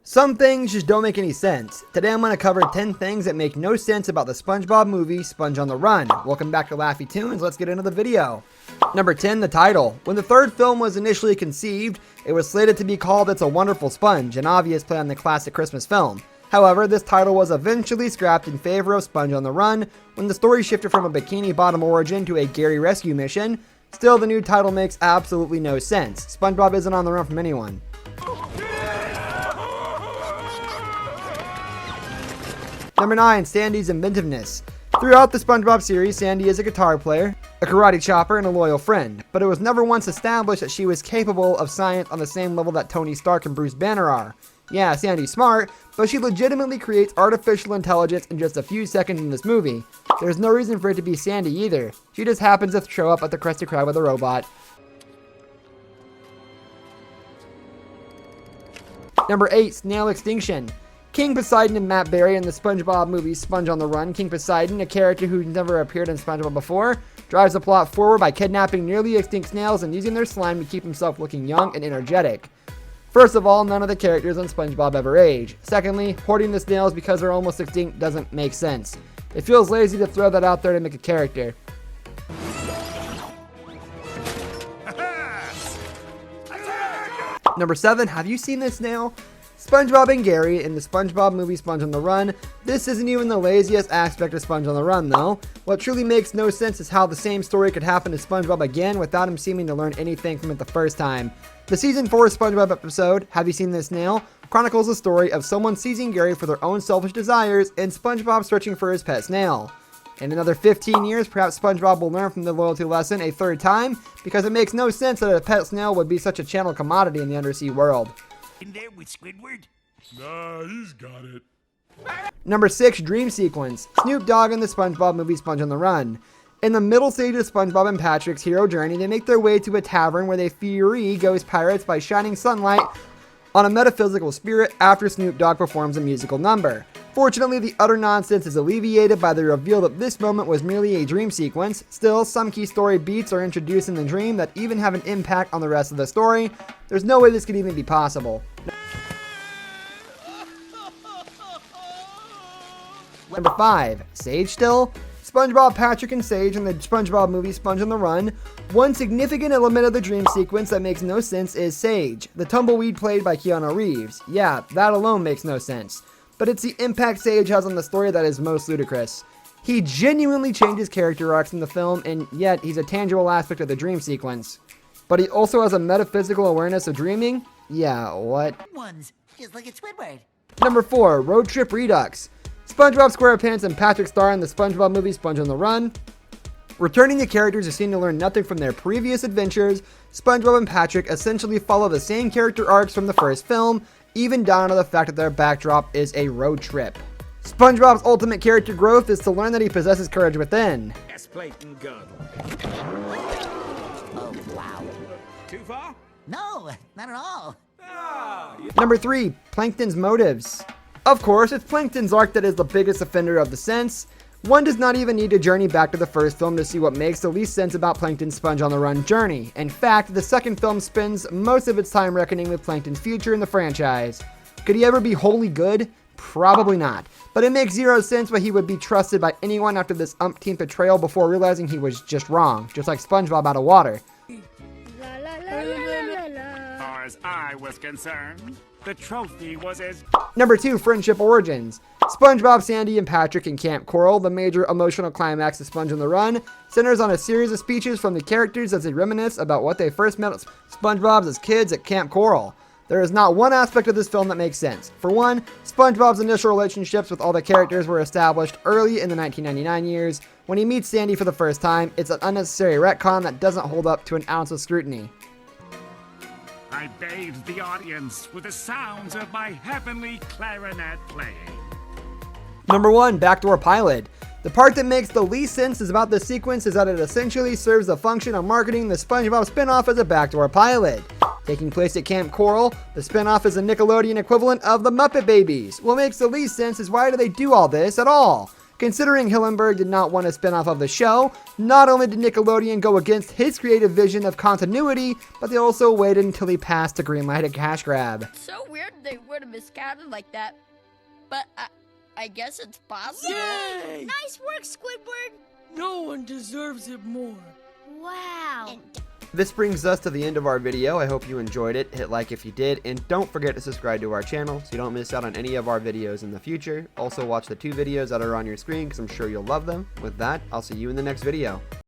Some things just don't make any sense. Today I'm going to cover 10 things that make no sense about the SpongeBob movie, Sponge on the Run. Welcome back to Laffy Tunes, let's get into the video. Number 10, the title. When the third film was initially conceived, it was slated to be called It's a Wonderful Sponge, an obvious play on the classic Christmas film. However, this title was eventually scrapped in favor of Sponge on the Run when the story shifted from a Bikini Bottom origin to a Gary rescue mission. Still, the new title makes absolutely no sense. SpongeBob isn't on the run from anyone. Number 9, Sandy's inventiveness. Throughout the SpongeBob series, Sandy is a guitar player, a karate chopper, and a loyal friend, but it was never once established that she was capable of science on the same level that Tony Stark and Bruce Banner are. Yeah, Sandy's smart, but she legitimately creates artificial intelligence in just a few seconds in this movie. There's no reason for it to be Sandy either. She just happens to show up at the Krusty Krab with a robot. Number 8, snail extinction. King Poseidon and Matt Berry in the SpongeBob movie Sponge on the Run. King Poseidon, a character who's never appeared in SpongeBob before, drives the plot forward by kidnapping nearly extinct snails and using their slime to keep himself looking young and energetic. First of all, none of the characters on SpongeBob ever age. Secondly, hoarding the snails because they're almost extinct doesn't make sense. It feels lazy to throw that out there to make a character. Number 7, have you seen this snail? SpongeBob and Gary in the SpongeBob movie Sponge on the Run. This isn't even the laziest aspect of Sponge on the Run though. What truly makes no sense is how the same story could happen to SpongeBob again without him seeming to learn anything from it the first time. The season 4 SpongeBob episode, Have You Seen This Snail?, chronicles the story of someone seizing Gary for their own selfish desires and SpongeBob searching for his pet snail. In another 15 years, perhaps SpongeBob will learn from the loyalty lesson a third time, because it makes no sense that a pet snail would be such a channel commodity in the undersea world. In there with Squidward? Nah, he's got it. Number 6, dream sequence. Snoop Dogg in the SpongeBob movie Sponge on the Run. In the middle stage of SpongeBob and Patrick's hero journey, they make their way to a tavern where they free ghost pirates by shining sunlight on a metaphysical spirit after Snoop Dogg performs a musical number. Fortunately, the utter nonsense is alleviated by the reveal that this moment was merely a dream sequence. Still, some key story beats are introduced in the dream that even have an impact on the rest of the story. There's no way this could even be possible. Number 5, Sage still? SpongeBob, Patrick, and Sage in the SpongeBob movie Sponge on the Run. One significant element of the dream sequence that makes no sense is Sage, the tumbleweed played by Keanu Reeves. Yeah, that alone makes no sense. But it's the impact Sage has on the story that is most ludicrous. He genuinely changes character arcs in the film, and yet he's a tangible aspect of the dream sequence. But he also has a metaphysical awareness of dreaming? Yeah, what? Ones, just like at Squidward. Number 4, Road Trip Redux. SpongeBob SquarePants and Patrick Star in the SpongeBob movie Sponge on the Run. Returning the characters who seem to learn nothing from their previous adventures, SpongeBob and Patrick essentially follow the same character arcs from the first film, even down to the fact that their backdrop is a road trip. SpongeBob's ultimate character growth is to learn that he possesses courage within. Yes, Plankton Girdle. Oh, wow. Too far? No, not at all. Number 3, Plankton's motives. Of course, it's Plankton's arc that is the biggest offender of the sense. One does not even need to journey back to the first film to see what makes the least sense about Plankton's Sponge on the Run journey. In fact, the second film spends most of its time reckoning with Plankton's future in the franchise. Could he ever be wholly good? Probably not. But it makes zero sense why he would be trusted by anyone after this umpteenth betrayal before realizing he was just wrong, just like SpongeBob out of water. As far as I was concerned, the trophy was as... Number 2, friendship origins. SpongeBob, Sandy, and Patrick in Camp Coral, the major emotional climax of Sponge on the Run, centers on a series of speeches from the characters as they reminisce about what they first met SpongeBob as kids at Camp Coral. There is not one aspect of this film that makes sense. For one, SpongeBob's initial relationships with all the characters were established early in the 1999 years. When he meets Sandy for the first time, it's an unnecessary retcon that doesn't hold up to an ounce of scrutiny. I bathed the audience with the sounds of my heavenly clarinet playing. Number 1, backdoor pilot. The part that makes the least sense is about this sequence is that it essentially serves the function of marketing the SpongeBob spinoff as a backdoor pilot. Taking place at Camp Coral, the spinoff is a Nickelodeon equivalent of the Muppet Babies. What makes the least sense is why do they do all this at all? Considering Hillenburg did not want a spin-off of the show, not only did Nickelodeon go against his creative vision of continuity, but they also waited until he passed to greenlight a cash grab. So weird they would have miscounted like that. But I guess it's possible. Yay! Nice work, Squidward! No one deserves it more. Wow. This brings us to the end of our video. I hope you enjoyed it. Hit like if you did, and don't forget to subscribe to our channel so you don't miss out on any of our videos in the future. Also watch the 2 videos that are on your screen because I'm sure you'll love them. With that, I'll see you in the next video.